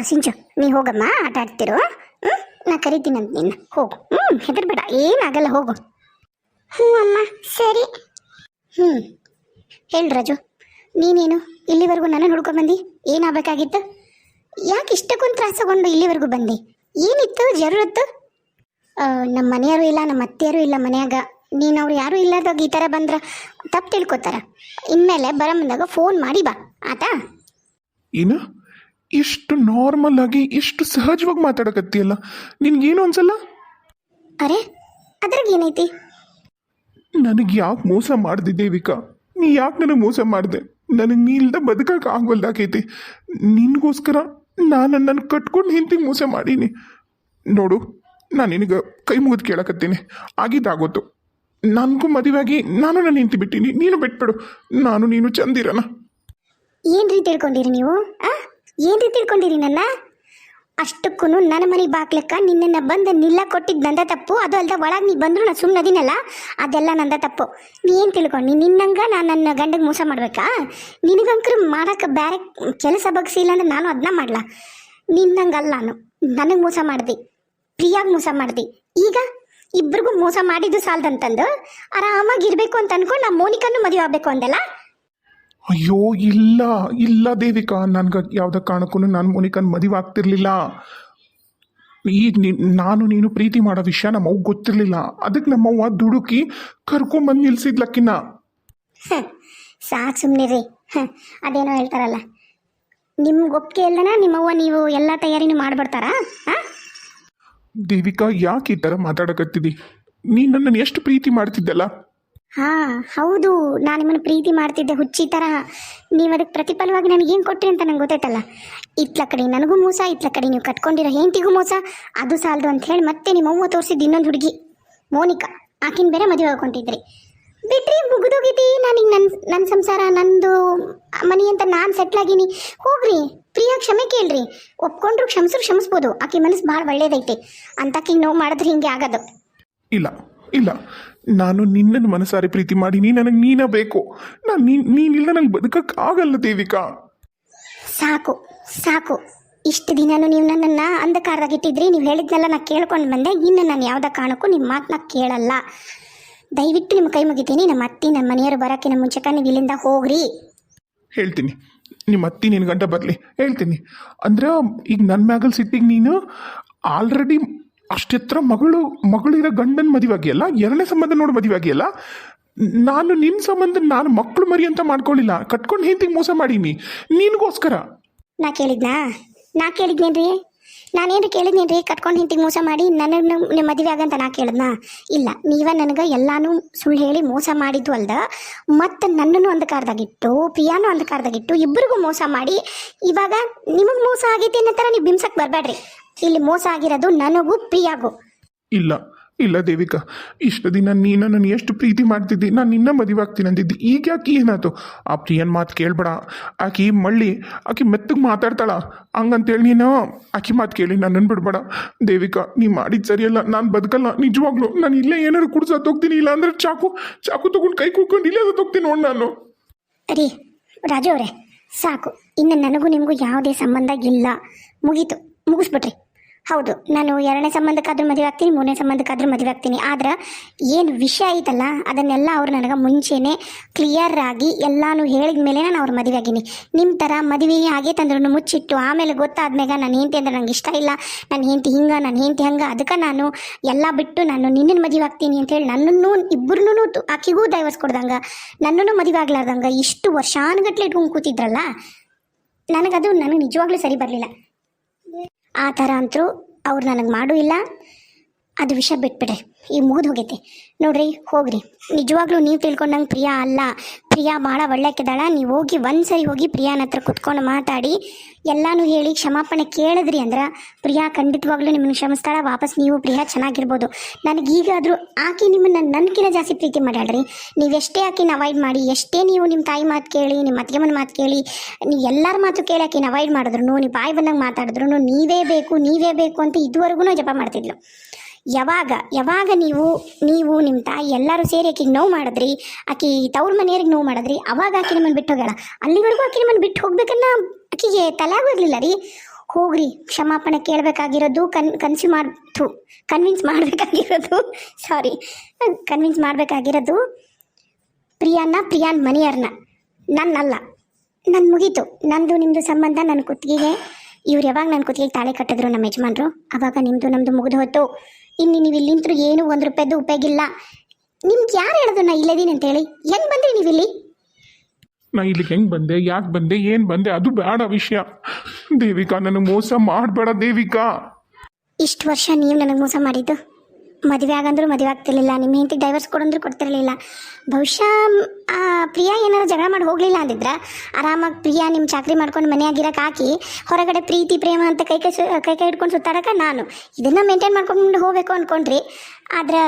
ಸಿಂಚು ನೀ ಹೋಗಮ್ಮ, ಆಟ ಆಡ್ತಿರೋ. ನಾ ಕರಿತೀನಂತ ನಿನ್ನ, ಹೋಗು. ಹೆದರ್ಬೇಡ, ಏನಾಗಲ್ಲ, ಹೋಗು. ಅಮ್ಮ ಸರಿ. ಹೇಳಿ ರಾಜು, ನೀನೇನು ಇಲ್ಲಿವರೆಗೂ ನನ್ನ ಹುಡ್ಕೊಂಡ್ಬಂದು ಏನಾಗಬೇಕಾಗಿತ್ತು? ಯಾಕೆ ಇಷ್ಟಕ್ಕೊಂದು ತ್ರಾಸಗೊಂಡು ಇಲ್ಲಿವರೆಗೂ ಬಂದೆ? ಏನಿತ್ತು ಜರೂರತ್ತು? ನಮ್ಮ ಮನೆಯವರು ಇಲ್ಲ, ನಮ್ಮ ಅತ್ತೆಯರು ಇಲ್ಲ ಮನೆಯಾಗ. ನೀನು ಅವ್ರು ಯಾರೂ ಇಲ್ಲದಾಗ ಈ ಥರ ಬಂದ್ರೆ ತಪ್ಪು ತಿಳ್ಕೊತಾರ. ಇನ್ಮೇಲೆ ಬರಂದಾಗ ಫೋನ್ ಮಾಡಿ ಬಾ, ಆತಾ? ಏನು ಇಷ್ಟು ನಾರ್ಮಲ್ ಆಗಿ ಇಷ್ಟು ಸಹಜವಾಗಿ ಮಾತಾಡಕತ್ತೀಯಲ್ಲ, ನಿನ್ಗೇನು ಅನ್ಸಲ್ಲ? ಅರೆ ಅದ್ರಾಗ ಏನೈತಿ? ನನಗೆ ಯಾಕೆ ಮೋಸ ಮಾಡಿದೆ ದೇವಿಕಾ? ನೀ ಯಾಕೆ ನನಗೆ ಮೋಸ ಮಾಡಿದೆ? ನನಗೆ ನೀ ಇಲ್ದ ಬದುಕಕ್ಕೆ ಆಗವಲ್ದಾಕೈತಿ. ನಿನಗೋಸ್ಕರ ನಾನು ನನ್ನ ಕಟ್ಕೊಂಡು ಹಿಂತಿಗೆ ಮೋಸ ಮಾಡೀನಿ ನೋಡು. ನಾನು ನಿನಗೆ ಕೈ ಮುಗಿದು ಕೇಳಕತ್ತೀನಿ, ಆಗಿದ್ದಾಗೋತು. ನನಗೂ ಮದುವೆಯಾಗಿ ನಾನು ನನ್ನ ಹೆಂಡತಿ ಬಿಟ್ಟೀನಿ, ನೀನು ಬಿಟ್ಬಿಡು. ನಾನು ನೀನು ಚಂದಿರನ. ಏನ್ರಿ ತಿಳ್ಕೊಂಡಿರಿ ನೀವು? ಏನ್ರಿ ತಿಳ್ಕೊಂಡಿರಿ ನನ್ನ? ಅಷ್ಟಕ್ಕೂ ನನ್ನ ಮನೆ ಬಾಕ್ಲಕ್ಕ ನಿನ್ನನ್ನು ಬಂದು ನಿಲ್ಲ ಕೊಟ್ಟಿದ್ದು ನಂದ ತಪ್ಪು. ಅದು ಅಲ್ದ ಒಳಗೆ ನೀ ಬಂದರೂ ನಾನು ಸುಮ್ಮನದಿನಲ್ಲ, ಅದೆಲ್ಲ ನಂದ ತಪ್ಪು. ನೀ ಏನು ತಿಳ್ಕೊಂಡು ನಿನ್ನಂಗೆ ನಾನು ನನ್ನ ಗಂಡಗೆ ಮೋಸ ಮಾಡ್ಬೇಕಾ? ನಿನಗಂಕರು ಮಾಡೋಕೆ ಬೇರೆ ಕೆಲಸ ಬಗ್ಸಿಲ್ಲ ಅಂದ್ರೆ ನಾನು ಅದನ್ನ ಮಾಡ್ಲಾ? ನಿನ್ನಂಗಲ್ಲ, ನಾನು ನನಗೆ ಮೋಸ ಮಾಡ್ದೆ, ಪ್ರಿಯಾಗಿ ಮೋಸ ಮಾಡ್ದೆ. ಈಗ ಇಬ್ಬರಿಗೂ ಮೋಸ ಮಾಡಿದ್ದು ಸಾಲದಂತಂದು ಆರಾಮಾಗಿರ್ಬೇಕು ಅಂತ ಅನ್ಕೊಂಡು ನಾ ಮೋನಿಕನ್ನು ಮದುವೆ ಆಗಬೇಕು ಅಂದಲ್ಲ. ಅಯ್ಯೋ ಇಲ್ಲ ಇಲ್ಲ ದೇವಿಕಾ, ನನ್ಗೆ ಯಾವುದೇ ಕಾರಣಕ್ಕೂ ನಾನು ಮೋನಿಕನ್ ಮದುವೆ ಆಗ್ತಿರ್ಲಿಲ್ಲ. ಈಗ ನಾನು ನೀನು ಪ್ರೀತಿ ಮಾಡೋ ವಿಷಯ ನಮ್ಮವ್ಗೆ ಗೊತ್ತಿರಲಿಲ್ಲ. ಅದಕ್ಕೆ ನಮ್ಮವ್ವ ದುಡುಕಿ ಕರ್ಕೊಂಬಂದು ನಿಲ್ಸಿದ್ಲಕ್ಕಿನ್ನ. ಸಾಕು ಸುಮ್ಮನಿರಿ. ಅದೇನೋ ಹೇಳ್ತಾರಲ್ಲ, ನಿಮ್ಗೆ ಒಪ್ಪಿಗೆ ಇಲ್ದನ ನಿಮ್ಮವ್ವ ನೀವು ಎಲ್ಲ ತಯಾರಿನೂ ಮಾಡಿಬಿಡ್ತಾರಾ? ದೇವಿಕಾ ಯಾಕೆ ಈ ಥರ ಮಾತಾಡಕತ್ತಿದ್ದಿ? ನೀ ನನ್ನನ್ನು ಎಷ್ಟು ಪ್ರೀತಿ ಮಾಡ್ತಿದ್ದಲ್ಲ. ಹೌದು, ನಾನು ನಿಮ್ಮನ್ನು ಪ್ರೀತಿ ಮಾಡ್ತಿದ್ದೆ ಹುಚ್ಚಿ ಥರ. ನೀವು ಅದಕ್ಕೆ ಪ್ರತಿಫಲವಾಗಿ ನನಗೇನು ಕೊಟ್ರಿ ಅಂತ ನಂಗೆ ಗೊತ್ತಾಯ್ತಲ್ಲ. ಇತ್ಲ ಕಡೆ ನನಗೂ ಮೋಸ, ಇತ್ಲ ಕಡೆ ನೀವು ಕಟ್ಕೊಂಡಿರೋ ಹೆಂಡತಿಗೂ ಮೋಸ. ಅದು ಸಾಲದು ಅಂತ ಹೇಳಿ ಮತ್ತೆ ನಿಮ್ಮ ಅವ್ವ ತೋರಿಸಿದ್ದು ಇನ್ನೊಂದು ಹುಡುಗಿ ಮೋನಿಕಾ, ಆಕಿನ ಬೇರೆ ಮದುವೆ ಹಾಕೊಂಡಿದ್ರಿ. ಬಿಟ್ರಿ, ಮುಗಿದೋಗಿದ್ದಿ. ನಾನೀಗ ನನ್ನ ಸಂಸಾರ, ನಂದು ಮನೆ ಅಂತ ನಾನು ಸೆಟ್ಲಾಗೀನಿ. ಹೋಗ್ರಿ, ಪ್ರಿಯಾ ಕ್ಷಮೆ ಕೇಳ್ರಿ. ಒಪ್ಕೊಂಡ್ರು ಕ್ಷಮಿಸ್ಬೋದು. ಆಕೆ ಮನಸ್ಸು ಭಾಳ ಒಳ್ಳೇದೈತೆ. ಅಂತಕ್ಕಿಗೆ ನೋವು ಮಾಡಿದ್ರೆ ಹಿಂಗೆ ಆಗೋದು. ಇಲ್ಲ ಇಲ್ಲ, ನಾನು ನಿನ್ನನ್ನು ಮನಸಾರಿ ಪ್ರೀತಿ ಮಾಡಿ ನನಗೆ ನೀನೇ ಬೇಕು. ನಾನು ನೀನಿಲ್ಲ ನಂಗೆ ಬದುಕಕ್ಕೆ ಆಗಲ್ಲ ದೇವಿಕಾ. ಸಾಕು ಸಾಕು, ಇಷ್ಟು ದಿನನೂ ನೀವು ನನ್ನನ್ನು ಅಂಧಕಾರದಾಗಿಟ್ಟಿದ್ರಿ. ನೀವು ಹೇಳಿದ್ನೆಲ್ಲ ನಾನು ಕೇಳ್ಕೊಂಡು ಬಂದೆ. ಇನ್ನು ನಾನು ಯಾವುದೇ ಕಾರಣಕ್ಕೂ ನಿಮ್ಮ ಮಾತನ್ನ ಕೇಳಲ್ಲ. ದಯವಿಟ್ಟು ನಿಮ್ಮ ಕೈ ಮುಗಿತೀನಿ. ನಮ್ಮ ಅತ್ತಿ ನಮ್ಮ ಮನೆಯವರು ಬರೋಕ್ಕಿಂತ ಮುಂಚೆಕ ನೀವು ಇಲ್ಲಿಂದ ಹೋಗ್ರಿ. ಹೇಳ್ತೀನಿ, ನಿಮ್ಮ ಅತ್ತಿ ನಿನ್ನ ಗಂಟ ಬರಲಿ, ಹೇಳ್ತೀನಿ. ಅಂದ್ರೆ ಈಗ ನನ್ನ ಮ್ಯಾಗಲ್ ಸಿಟ್ಟಿಗೆ ನೀನು ಆಲ್ರೆಡಿ ಅಷ್ಟೆತ್ರ ಮಗಳಿರೋ ಗಂಡನ ಮದುವೆ ಆಗಿಯಲ್ಲ, ಎರಡನೇ ಸಂಬಂಧ ನೋಡಿ ಮದುವೆ ಆಗಿಯಲ್ಲ. ನಾನು ನಿನ್ನ ಸಂಬಂಧ ನಾನು ಮಕ್ಕಳು ಮರಿ ಅಂತ ಮಾಡ್ಕೊಳ್ಳಿಲ್ಲ, ಕಟ್ಕೊಂಡು ಹೆಂಡತಿಗೆ ಮೋಸ ಮಾಡೀನಿ ನಿನಗೋಸ್ಕರ. ನಾ ಕೇಳಿದ್ನೇನ್ರಿ? ನಾನೇನು ಕೇಳಿದ್ನೇನ್ರಿ? ಕಟ್ಕೊಂಡು ಹೆಂಡತಿಗೆ ಮೋಸ ಮಾಡಿ ನನಗೆ ನಿಮ್ಮ ಮದುವೆ ಆಗಂತ ನಾ ಕೇಳಿದ್ನಾ? ಇಲ್ಲ, ನೀವ ನನಗೆ ಎಲ್ಲಾನು ಸುಳ್ಳು ಹೇಳಿ ಮೋಸ ಮಾಡಿದ್ದು ಅಲ್ದ, ಮತ್ತು ನನ್ನನ್ನು ಅಂಧಕಾರದಾಗಿಟ್ಟು ಪ್ರಿಯಾನು ಅಂಧಕಾರದಾಗಿಟ್ಟು ಇಬ್ಬರಿಗೂ ಮೋಸ ಮಾಡಿ ಇವಾಗ ನಿಮಗೆ ಮೋಸ ಆಗೈತಿ ಅನ್ನೋ ಥರ ನೀವು ಬಿಂಸಕ್ಕೆ ಬರಬೇಡ್ರಿ. ಇಲ್ಲಿ ಮೋಸ ಆಗಿರೋದು ನನಗೂ ಪ್ರಿಯಾಗೂ. ಇಲ್ಲ ಇಲ್ಲ ದೇವಿಕಾ, ಇಷ್ಟು ದಿನ ನೀನು ನನ್ನ ಎಷ್ಟು ಪ್ರೀತಿ ಮಾಡ್ತಿದ್ದಿ, ನಾನು ನಿನ್ನ ಮದುವೆ ಆಗ್ತೀನಿ ಅಂತಿದ್ದಿ. ಈಗ ಯಾಕೆ ಏನಾಯ್ತು? ಆ ಪ್ರಿಯನ್ ಮಾತು ಕೇಳ್ಬೇಡ. ಆಕೆ ಆಕೆ ಮೆತ್ತಗೆ ಮಾತಾಡ್ತಾಳ, ಹಂಗಂತೇಳಿ ನೀನು ಆಕೆ ಮಾತು ಕೇಳಿ ನನ್ನನ್ನು ಬಿಡ್ಬೇಡ ದೇವಿಕಾ. ನೀ ಮಾಡಿದ್ದು ಸರಿಯಲ್ಲ, ನಾನು ಬದುಕಲ್ಲ ನಿಜವಾಗ್ಲು. ನಾನು ಇಲ್ಲೇ ಏನಾದ್ರು ಕುಡ್ಸೋಗ್ತೀನಿ, ಇಲ್ಲ ಅಂದ್ರೆ ಚಾಕು ತೊಗೊಂಡು ಕೈ ಕೂತ್ಕೊಂಡು ಇಲ್ಲೇ ಹೋಗ್ತೀನಿ ನೋಡಿ ನಾನು. ರೀ ರಾಜು ಅವರೇ, ಸಾಕು. ಇನ್ನು ನನಗೂ ನಿಮಗೂ ಯಾವುದೇ ಸಂಬಂಧ ಇಲ್ಲ, ಮುಗಿಸ್ಬಿಟ್ರಿ. ಹೌದು, ನಾನು ಎರಡನೇ ಸಂಬಂಧಕ್ಕಾದ್ರೂ ಮದುವೆ ಆಗ್ತೀನಿ, ಮೂರನೇ ಸಂಬಂಧಕ್ಕಾದ್ರೂ ಮದುವೆ ಆಗ್ತೀನಿ. ಆದ್ರೆ ಏನು ವಿಷಯ ಐತಲ್ಲ ಅದನ್ನೆಲ್ಲ ಅವ್ರು ನನಗೆ ಮುಂಚೆನೇ ಕ್ಲಿಯರ್ ಆಗಿ ಎಲ್ಲಾನು ಹೇಳಿದ ಮೇಲೆ ನಾನು ಅವ್ರ ಮದುವೆ ಆಗೀನಿ. ನಿಮ್ಮ ಥರ ಮದುವೆ ಆಗೈತಂದ್ರೂ ಮುಚ್ಚಿಟ್ಟು ಆಮೇಲೆ ಗೊತ್ತಾದ್ಮೇಗ ನನ್ನ ಹೆಂಡತಿ ಅಂದ್ರೆ ನಂಗೆ ಇಷ್ಟ ಇಲ್ಲ, ನನ್ನ ಹೆಂಡತಿ ಹಿಂಗೆ, ನನ್ನ ಹೆಂಡತಿ ಹಂಗೆ, ಅದಕ್ಕೆ ನಾನು ಎಲ್ಲ ಬಿಟ್ಟು ನಾನು ನಿನ್ನನ್ನು ಮದುವೆ ಆಗ್ತೀನಿ ಅಂತೇಳಿ ನನ್ನನ್ನು ಇಬ್ಬರನ್ನೂ ಆಕೆಗೂ ಡೈವರ್ಸ್ ಕೊಡ್ದಂಗೆ, ನನ್ನನ್ನು ಮದುವೆ ಆಗ್ಲಾರ್ದಂಗೆ ಇಷ್ಟು ವರ್ಷಾನುಗಟ್ಲೆ ಇಟ್ಕೊಂಡು ಕೂತಿದ್ರಲ್ಲ, ನನಗೆ ನಿಜವಾಗ್ಲೂ ಸರಿ ಬರಲಿಲ್ಲ. ಆ ಥರ ಅಂತೂ ಅವ್ರು ನನಗೆ ಮಾಡೂ ಇಲ್ಲ. ಅದು ವಿಷಯ ಬಿಟ್ಬಿಡ್ರಿ, ಈಗ ಮುಗಿದು ಹೋಗೈತಿ ನೋಡ್ರಿ. ಹೋಗ್ರಿ, ನಿಜವಾಗ್ಲೂ ನೀವು ತಿಳ್ಕೊಂಡಂಗೆ ಪ್ರಿಯಾ ಅಲ್ಲ. ಪ್ರಿಯಾ ಭಾಳ ಒಳ್ಳೆಕಿದ್ದಾಳ. ನೀವು ಹೋಗಿ ಒಂದ್ಸರಿ ಹೋಗಿ ಪ್ರಿಯಾನ ಹತ್ರ ಕುತ್ಕೊಂಡು ಮಾತಾಡಿ ಎಲ್ಲನೂ ಹೇಳಿ ಕ್ಷಮಾಪಣೆ ಕೇಳಿದ್ರಿ ಅಂದ್ರೆ ಪ್ರಿಯಾ ಖಂಡಿತವಾಗ್ಲೂ ನಿಮ್ಮನ್ನು ಕ್ಷಮಿಸ್ತಾಳ. ವಾಪಸ್ ನೀವು ಪ್ರಿಯಾ ಚೆನ್ನಾಗಿರ್ಬೋದು. ನನಗೀಗಾದರೂ ಆಕೆ ನಿಮ್ಮನ್ನು ನನ್ಕಿಂತ ಜಾಸ್ತಿ ಪ್ರೀತಿ ಮಾಡ್ಯಾಳ್ರಿ. ನೀವೆಷ್ಟೇ ಆಕೆನ ಅವಾಯ್ಡ್ ಮಾಡಿ, ಎಷ್ಟೇ ನೀವು ನಿಮ್ಮ ತಾಯಿ ಮಾತು ಕೇಳಿ, ನಿಮ್ಮ ಅತ್ತಿಗೆಮ್ಮನ ಮಾತು ಕೇಳಿ, ನೀವು ಎಲ್ಲರ ಮಾತು ಕೇಳಿ ಆಕೆನ ಅವಾಯ್ಡ್ ಮಾಡಿದ್ರು, ನೀವು ಬಾಯಿ ಬಂದಂಗೆ ಮಾತಾಡಿದ್ರು ನೀವೇ ಬೇಕು ಅಂತ ಇದುವರೆಗೂ ಜಪ ಮಾಡ್ತಿದ್ಲು. ಯಾವಾಗ ನೀವು ನಿಮ್ಮ ತಾಯಿ ಎಲ್ಲರೂ ಸೇರಿ ಆಕೆಗೆ ನೋವು ಮಾಡಿದ್ರಿ, ಆಕೆ ತವ್ರ ಮನೆಯವ್ರಿಗೆ ನೋವು ಮಾಡಿದ್ರಿ, ಅವಾಗ ಆಕೆ ನಿಮ್ಮನ್ನು ಬಿಟ್ಟು ಹೋಗ್ಯಾಳ. ಅಲ್ಲಿವರೆಗೂ ಆಕೆ ನಿಮ್ಮನ್ನು ಬಿಟ್ಟು ಹೋಗ್ಬೇಕನ್ನ ಆಕೆಗೆ ತಲೆಯಾಗಿರಲಿಲ್ಲ ರೀ. ಹೋಗ್ರಿ, ಕ್ಷಮಾಪಣೆ ಕೇಳಬೇಕಾಗಿರೋದು ಕನ್ವಿನ್ಸ್ ಮಾಡಬೇಕಾಗಿರೋದು ಪ್ರಿಯಾನ್ ಮನೆಯವ್ರನ್ನ, ನನ್ನಲ್ಲ. ನನ್ನ ಮುಗೀತು. ನಂದು ನಿಮ್ಮದು ಸಂಬಂಧ ನನ್ನ ಕುತ್ತಿಗೆಗೆ. ಇವ್ರು ಯಾವಾಗ ನನ್ನ ಕುತ್ತಿಗೆಗೆ ತಾಳೆ ಕಟ್ಟಿದ್ರು ನಮ್ಮ ಯಜಮಾನ್ರು, ಆವಾಗ ನಿಮ್ಮದು ನಮ್ಮದು ಮುಗಿದು ಹೋಯ್ತು. ಇನ್ನು ನೀವು ಇಲ್ಲಿಂತರೂ ಏನು ₹1 ಉಪಯೋಗಿಲ್ಲ. ನಿಮ್ಗೆ ಯಾರು ಹೇಳೋದು ನಾ ಇಲ್ಲದೀನಿ ಅಂತೇಳಿ? ಹೆಂಗೆ ಬಂದ್ರಿ ನೀವು ಇಲ್ಲಿ? ನಾ ಇಲ್ಲಿಗೆ ಹೆಂಗೆ ಬಂದೆ, ಯಾಕೆ ಬಂದೆ, ಏನು ಬಂದೆ ಅದು ಬೇಡ ವಿಷಯ. ದೇವಿಕಾ, ನನಗೆ ಮೋಸ ಮಾಡಬೇಡ ದೇವಿಕಾ. ಇಷ್ಟು ವರ್ಷ ನೀವು ನನಗೆ ಮೋಸ ಮಾಡಿದ್ದು. ಮದುವೆ ಆಗಂದ್ರೂ ಮದುವೆ ಆಗ್ತಿರ್ಲಿಲ್ಲ, ನಿಮ್ಮ ಹೆಂಡತಿಗೆ ಡೈವರ್ಸ್ ಕೊಡಂದ್ರೂ ಕೊಡ್ತಿರ್ಲಿಲ್ಲ. ಬಹುಶಃ ಆ ಪ್ರಿಯಾ ಏನಾದ್ರು ಜಗಳ ಮಾಡಿ ಹೋಗಲಿಲ್ಲ ಅಂದಿದ್ರೆ ಆರಾಮಾಗಿ ಪ್ರಿಯಾ ನಿಮ್ಮ ಚಾಕ್ರಿ ಮಾಡ್ಕೊಂಡು ಮನೆಯಾಗಿರಕ್ಕೆ ಹಾಕಿ ಹೊರಗಡೆ ಪ್ರೀತಿ ಪ್ರೇಮ ಅಂತ ಕೈ ಹಿಡ್ಕೊಂಡು ಸುತ್ತಾಡಕ್ಕೆ ನಾನು ಇದನ್ನು ಮೇಂಟೈನ್ ಮಾಡ್ಕೊಂಡು ಹೋಗಬೇಕು ಅಂದ್ಕೊಂಡ್ರಿ. ಆದ್ರೆ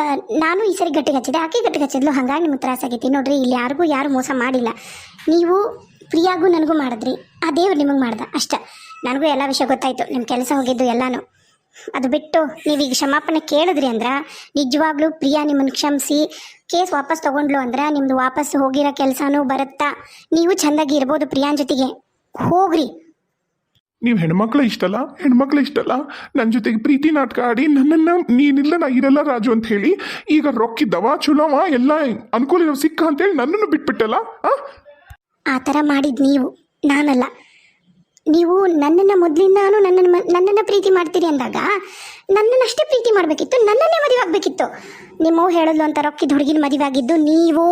ನಾನು ಈ ಸರಿ ಗಟ್ಟಿಗೆ ಹಚ್ಚಿದೆ, ಆಕೆ ಗಟ್ಟಿಗೆ ಹಚ್ಚಿದ್ಲು, ಹಾಗಾಗಿ ನಿಮ್ಗೆ ತ್ರಾಸಾಗೈತಿ. ನೋಡ್ರಿ, ಇಲ್ಲಿ ಯಾರು ಮೋಸ ಮಾಡಿಲ್ಲ. ನೀವು ಪ್ರಿಯಾಗೂ ನನಗೂ ಮಾಡಿದ್ರಿ, ಆ ದೇವ್ರು ನಿಮಗೆ ಮಾಡ್ದ ಅಷ್ಟೆ. ನನಗೂ ಎಲ್ಲ ವಿಷಯ ಗೊತ್ತಾಯಿತು, ನಿಮ್ಮ ಕೆಲಸ ಹೋಗಿದ್ದು ಎಲ್ಲನೂ. ಅದು ಬಿಟ್ಟು ನೀವೀಗ ಕ್ಷಮಾಪಣೆ ಕೇಳಿದ್ರಿ ಅಂದ್ರೆ ನಿಜವಾಗ್ಲೂ ಪ್ರಿಯಾ ನಿಮ್ಮನ್ನು ಕ್ಷಮಿಸಿ ಕೇಸ್ ವಾಪಸ್ ತೊಗೊಂಡ್ಲು ಅಂದ್ರೆ ನಿಮ್ಮದು ವಾಪಸ್ ಹೋಗಿರೋ ಕೆಲಸನೂ ಬರುತ್ತಾ, ನೀವು ಚೆಂದಾಗಿ ಇರ್ಬೋದು ಪ್ರಿಯಾನ್ ಜೊತೆಗೆ. ಹೋಗ್ರಿ. ನೀವು ಹೆಣ್ಮಕ್ಳು ಇಷ್ಟಲ್ಲ ನನ್ನ ಜೊತೆಗೆ ಪ್ರೀತಿ ನಾಟಕ ಆಡಿ ನನ್ನನ್ನು ನೀನಿಲ್ಲ ನಾ ಇರಲ್ಲ ರಾಜು ಅಂತ ಹೇಳಿ ಈಗ ರೊಕ್ಕಿದ್ದವ ಚುಲವ ಎಲ್ಲ ಅನುಕೂಲ ಇರೋ ಸಿಕ್ಕ ಅಂತೇಳಿ ನನ್ನನ್ನು ಬಿಟ್ಬಿಟ್ಟಲ್ಲ. ಆ ಥರ ಮಾಡಿದ್ದು ನೀವು, ನಾನಲ್ಲ. ನೀವು ನನ್ನನ್ನು ಮೊದಲಿಂದಾನು ನನ್ನನ್ನು ಪ್ರೀತಿ ಮಾಡ್ತೀರಿ ಅಂದಾಗ ನನ್ನನ್ನಷ್ಟೇ ಪ್ರೀತಿ ಮಾಡಬೇಕಿತ್ತು, ನನ್ನನ್ನೇ ಮದುವೆ ಆಗಬೇಕಿತ್ತು. ನಿಮ್ಮವು ಹೇಳಿದ್ಲು ಅಂತ ರೊಕ್ಕಿದ ಹುಡುಗಿನ ಮದುವೆ ಆಗಿದ್ದು ನೀವು.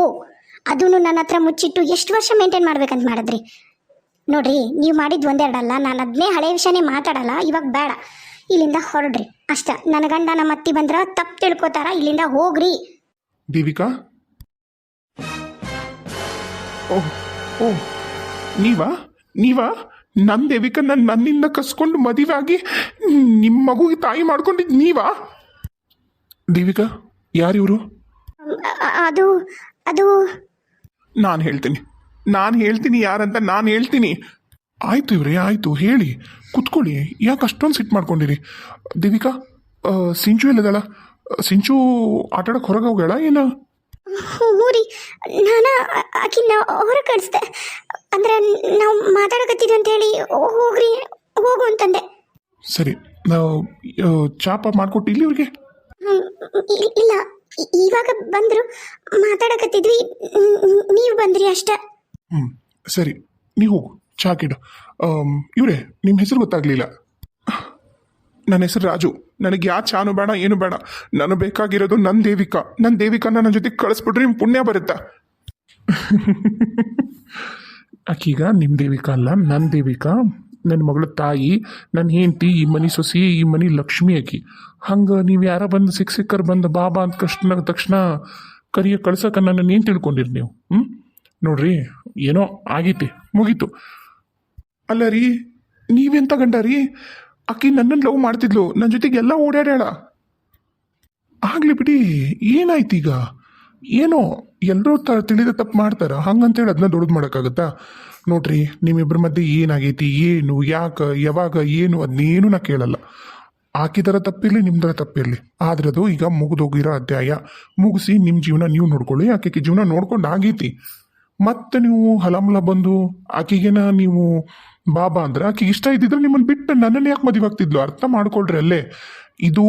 ಅದನ್ನು ನನ್ನ ಹತ್ರ ಮುಚ್ಚಿಟ್ಟು ಎಷ್ಟು ವರ್ಷ ಮೇಂಟೈನ್ ಮಾಡ್ಬೇಕಂತ ಮಾಡಿದ್ರಿ. ನೋಡ್ರಿ, ನೀವು ಮಾಡಿದ್ದು ಒಂದೆರಡಲ್ಲ, ನಾನು ಅದನ್ನೇ ಹಳೆ ವಿಷಯನೇ ಮಾತಾಡಲ್ಲ. ಇವಾಗ ಬೇಡ, ಇಲ್ಲಿಂದ ಹೊರಡ್ರಿ ಅಷ್ಟ. ನನ್ನ ಗಂಡ ನಮ್ಮ ಅತ್ತಿ ಬಂದ್ರೆ ತಪ್ಪು ತಿಳ್ಕೊತಾರ, ಇಲ್ಲಿಂದ ಹೋಗ್ರಿ. ದೇವಿಕಾ, ಓಹ್ ನೀವಾ ನನ್ನ ದೇವಿಕಾ ನನ್ನಿಂದ ಕಸ್ಕೊಂಡು ಮದುವೆ ಆಗಿ ನಿಮ್ಮ ಮಗುಗೆ ತಾಯಿ ಮಾಡ್ಕೊಂಡಿದ್ದು ನೀವಾ? ದೇವಿಕಾ, ಯಾರಿವರು? ಅದು ನಾನು ಹೇಳ್ತೀನಿ ಯಾರಂತ ನಾನು ಹೇಳ್ತೀನಿ. ಆಯ್ತು ಇವ್ರೆ, ಆಯ್ತು ಹೇಳಿ, ಕುತ್ಕೊಳ್ಳಿ. ಯಾಕೆ ಅಷ್ಟೊಂದು ಸಿಟ್ಟು ಮಾಡ್ಕೊಂಡಿರಿ? ದೇವಿಕಾ, ಸಿಂಚು ಎಲ್ಲದಳ? ಸಿಂಚು ಆಟಾಡಕ್ಕೆ ಹೊರಗೆ ಹೋಗ್ಯಾಳ ಏನು? ಹ್ಞೂ ರೀ, ನಾನು ಆಕಿನ ಹೊರ ಕಳಿಸ್ದೆ. ಅಂದ್ರೆ ನಾವು ಮಾತಾಡಕತ್ತಿದ್ವಿ ಅಂತೇಳಿ ಹೋಗು ಅಂತಂದೆ. ಸರಿ, ನಾವು ಚಾಪ ಮಾಡಿಕೊಟ್ಟಿಲ್ಲ ಇವ್ರಿಗೆ? ಇಲ್ಲ, ಇವಾಗ ಬಂದರು, ಮಾತಾಡಕತ್ತಿದ್ವಿ, ನೀವು ಬಂದ್ರಿ ಅಷ್ಟೇ. ಸರಿ, ನೀವು ಹೋಗು, ಚಾ ಕಿಡು. ಇವರೇ, ನಿಮ್ಮ ಹೆಸರು ಗೊತ್ತಾಗ್ಲಿಲ್ಲ. ನನ್ನ ಹೆಸರು ರಾಜು. ನನಗೆ ಯಾವ ಚಾನು ಬೇಡ, ಏನು ಬೇಡ. ನಾನು ಬೇಕಾಗಿರೋದು ನನ್ನ ದೇವಿಕಾ. ನನ್ನ ಜೊತೆಗೆ ಕಳಿಸ್ಬಿಟ್ರೆ ನಿಮ್ಮ ಪುಣ್ಯ ಬರುತ್ತಾ? ಆಕೀಗ ನಿಮ್ಮ ದೇವಿಕಾ ಅಲ್ಲ, ನನ್ನ ದೇವಿಕಾ, ನನ್ನ ಮಗಳ ತಾಯಿ, ನನ್ನ ಹೆಂಡತಿ, ಈ ಮನೆ ಸೊಸಿ, ಈ ಮನೆ ಲಕ್ಷ್ಮಿ ಆಕಿ. ಹಂಗೆ ನೀವು ಯಾರ ಬಂದು ಸಿಕ್ಕರ್ ಬಂದು ಬಾಬಾ ಅಂತ ತಕ್ಷಣ ಕರಿಯ ಕಳ್ಸಕ್ಕೆ ನನ್ನನ್ನು ಏನು ತಿಳ್ಕೊಂಡಿರಿ ನೀವು? ನೋಡ್ರಿ, ಏನೋ ಆಗೈತಿ, ಮುಗೀತು. ಅಲ್ಲ ರೀ, ನೀವೆಂತ ಗಂಡ ರೀ? ಆಕಿ ನನ್ನನ್ನು ಲವ್ ಮಾಡ್ತಿದ್ಲು, ನನ್ನ ಜೊತೆಗೆ ಎಲ್ಲ ಓಡಾಡ್ಯಾಳ. ಆಗ್ಲಿ ಬಿಡಿ, ಏನಾಯ್ತು ಈಗ? ಏನೋ ಎಲ್ಲರೂ ತಿಳಿದ ತಪ್ಪು ಮಾಡ್ತಾರ, ಹಂಗಂತೇಳಿ ಅದನ್ನ ದೊಡ್ಡದು ಮಾಡೋಕ್ಕಾಗತ್ತಾ? ನೋಡ್ರಿ, ನಿಮ್ಮಿಬ್ಬರ ಮಧ್ಯೆ ಏನಾಗೈತಿ, ಏನು, ಯಾಕೆ, ಯಾವಾಗ, ಏನು, ಅದನ್ನೇನು ನಾ ಕೇಳಲ್ಲ. ಆಕಿದರ ತಪ್ಪಿರಲಿ, ನಿಮ್ದರ ತಪ್ಪಿರಲಿ. ಆದ್ರೆ ಅದು ಈಗ ಮುಗಿದೋಗಿರೋ ಅಧ್ಯಾಯ. ಮುಗಿಸಿ ನಿಮ್ಮ ಜೀವನ ನೀವು ನೋಡ್ಕೊಳ್ಳಿ. ಆಕೆಗೆ ಜೀವನ ನೋಡ್ಕೊಂಡು ಆಗೈತಿ. ಮತ್ತೆ ನೀವು ಹಲಮಲ ಬಂದು ಆಕೆಗೇನ ನೀವು ಬಾಬಾ ಅಂದ್ರೆ ಆಕೆಗೆ ಇಷ್ಟ ಇದ್ದಿದ್ರೆ ನಿಮ್ಮನ್ನು ಬಿಟ್ಟು ನನ್ನನ್ನು ಯಾಕೆ ಮದುವೆ ಆಗ್ತಿದ್ಲು? ಅರ್ಥ ಮಾಡ್ಕೊಳ್ರಿ ಅಲ್ಲೇ. ಇದು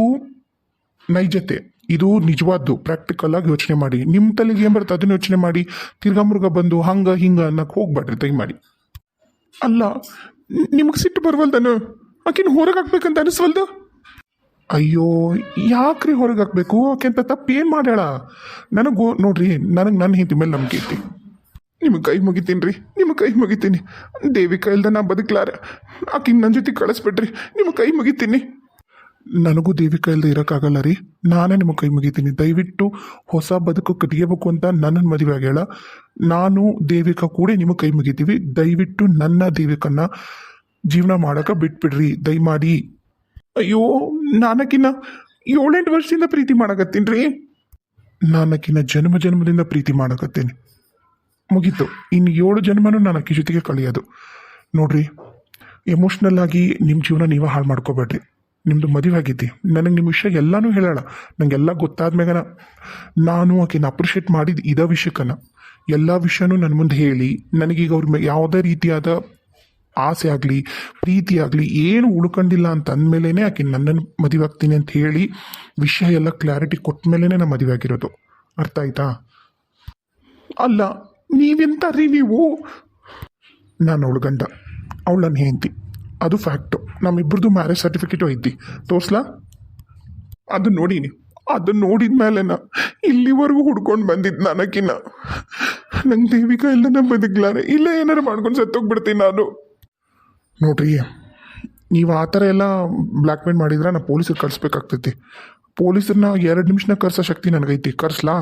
ನೈಜತೆ, ಇದು ನಿಜವಾದ್ದು. ಪ್ರಾಕ್ಟಿಕಲ್ ಆಗಿ ಯೋಚನೆ ಮಾಡಿ. ನಿಮ್ಮ ತಲೆಗೆ ಏನು ಬರುತ್ತೆ ಅದನ್ನ ಯೋಚನೆ ಮಾಡಿ. ತಿರ್ಗಾಮುರ್ಗ ಬಂದು ಹಂಗ ಹಿಂಗ ಅನ್ನಕ್ಕೆ ಹೋಗ್ಬೇಡ್ರಿ, ದಯಮಾಡಿ. ಅಲ್ಲ, ನಿಮಗೆ ಸಿಟ್ಟು ಬರ್ವಲ್ದನು? ಆಕಿನ ಹೊರಗೆ ಹಾಕ್ಬೇಕಂತ ಅನಿಸ್ವಲ್ದು? ಅಯ್ಯೋ, ಯಾಕ್ರಿ ಹೊರಗೆ ಹಾಕ್ಬೇಕು? ಆಕೆ ಅಂತ ತಪ್ಪು ಏನು ಮಾಡ್ಯಾಳ? ನೋಡ್ರಿ, ನನಗೆ ನನ್ನ ಹೆಂಡತಿ ಮೇಲೆ ನಂಬಿಕೆ ಐತಿ. ನಿಮಗೆ ಕೈ ಮುಗಿತೀನಿ. ದೇವಿಕಾ ಇಲ್ದ ನಾ ಬದುಕ್ಲಾರ. ಆಕಿನ ನನ್ನ ಜೊತೆ ಕಳಿಸ್ಬಿಡ್ರಿ, ನಿಮಗೆ ಕೈ ಮುಗಿತೀನಿ. ನನಗೂ ದೇವಿಕಾ ಇಲ್ದ ಇರೋಕ್ಕಾಗಲ್ಲ ರೀ. ನಾನೇ ನಿಮಗೆ ಕೈ ಮುಗಿತೀನಿ. ದಯವಿಟ್ಟು ಹೊಸ ಬದುಕು ಕಟ್ಟಿಯಬೇಕು ಅಂತ ನನ್ನನ್ನು ಮದುವೆ ಆಗ್ಯಾಳ. ನಾನು ದೇವಿಕಾ ಕೂಡ ನಿಮಗೆ ಕೈ ಮುಗಿತೀವಿ. ದಯವಿಟ್ಟು ನನ್ನ ದೇವಿಕನ್ನ ಜೀವನ ಮಾಡೋಕೆ ಬಿಟ್ಬಿಡ್ರಿ, ದಯಮಾಡಿ. ಅಯ್ಯೋ, ನಾನಕಿನ್ನ 7-8 ವರ್ಷದಿಂದ ಪ್ರೀತಿ ಮಾಡಕತ್ತೀನಿ ರೀ. ನಾನಕಿನ್ನ ಜನ್ಮದಿಂದ ಪ್ರೀತಿ ಮಾಡಕತ್ತೀನಿ. ಮುಗೀತು, ಇನ್ನು 7 ಜನ್ಮನೂ ನಾನು ಅಕ್ಕಿ ಜೊತೆಗೆ ಕಳೆಯೋದು. ನೋಡ್ರಿ, ಎಮೋಷ್ನಲ್ ಆಗಿ ನಿಮ್ಮ ಜೀವನ ನೀವೇ ಹಾಳು ಮಾಡ್ಕೋಬೇಡ್ರಿ. ನಿಮ್ಮದು ಮದುವೆ ಆಗೈತಿ. ನನಗೆ ನಿಮ್ಮ ವಿಷಯ ಎಲ್ಲನೂ ಹೇಳೋಣ. ನನಗೆಲ್ಲ ಗೊತ್ತಾದ್ಮ್ಯಾಗ ನಾನು ಆಕೆನ ಅಪ್ರಿಷಿಯೇಟ್ ಮಾಡಿದ್ದು ಇದೇ ವಿಷಯಕ್ಕನ. ಎಲ್ಲ ವಿಷಯನೂ ನನ್ನ ಮುಂದೆ ಹೇಳಿ ನನಗೀಗ ಅವ್ರ ಯಾವುದೇ ರೀತಿಯಾದ ಆಸೆ ಆಗಲಿ ಪ್ರೀತಿ ಆಗಲಿ ಏನು ಉಳ್ಕೊಂಡಿಲ್ಲ ಅಂತ ಅಂದಮೇಲೆ ಆಕೆ ನನ್ನನ್ನು ಮದುವೆ ಆಗ್ತೀನಿ ಅಂತ ಹೇಳಿ ವಿಷಯ ಎಲ್ಲ ಕ್ಲಾರಿಟಿ ಕೊಟ್ಟ ಮೇಲೇ ನಾನು ಮದುವೆ ಆಗಿರೋದು. ಅರ್ಥ ಆಯ್ತಾ? ಅಲ್ಲ, ನೀವೆಂತಾರ್ರಿ ನೀವು? ನಾನು ಅವಳು ಗಂಡ, ಅವಳು ನನ್ನ ಹೆಂಡತಿ, ಅದು ಫ್ಯಾಕ್ಟು. ನಮ್ಮಿಬ್ಬರದು ಮ್ಯಾರೇಜ್ ಸರ್ಟಿಫಿಕೇಟು ಐತಿ, ತೋರ್ಸ್ಲಾ? ಅದು ನೋಡೀನಿ. ಅದನ್ನು ನೋಡಿದ ಮೇಲೆ ಇಲ್ಲಿವರೆಗೂ ಹುಡ್ಕೊಂಡು ಬಂದಿದ್ದು ನನಕಿನ್ನ ನಂಗೆ ದೇವಿಕಾ ಎಲ್ಲ ಬದುಕ್ಲಾರೆ, ಇಲ್ಲ ಏನಾರು ಮಾಡ್ಕೊಂಡು ಸತ್ತೋಗ್ಬಿಡ್ತೀನಿ ನಾನು. ನೋಡ್ರಿ, ನೀವು ಆ ಥರ ಎಲ್ಲ ಬ್ಲ್ಯಾಕ್ ಮೇಲ್ ಮಾಡಿದ್ರೆ ನಾನು ಪೊಲೀಸರಿಗೆ ಕಳಿಸ್ಬೇಕಾಗ್ತೈತಿ. ಪೊಲೀಸರನ್ನ 2 ನಿಮಿಷನ ಕರ್ಸೋ ಶಕ್ತಿ ನನಗೈತಿ, ಕರ್ಸ್ಲಾ?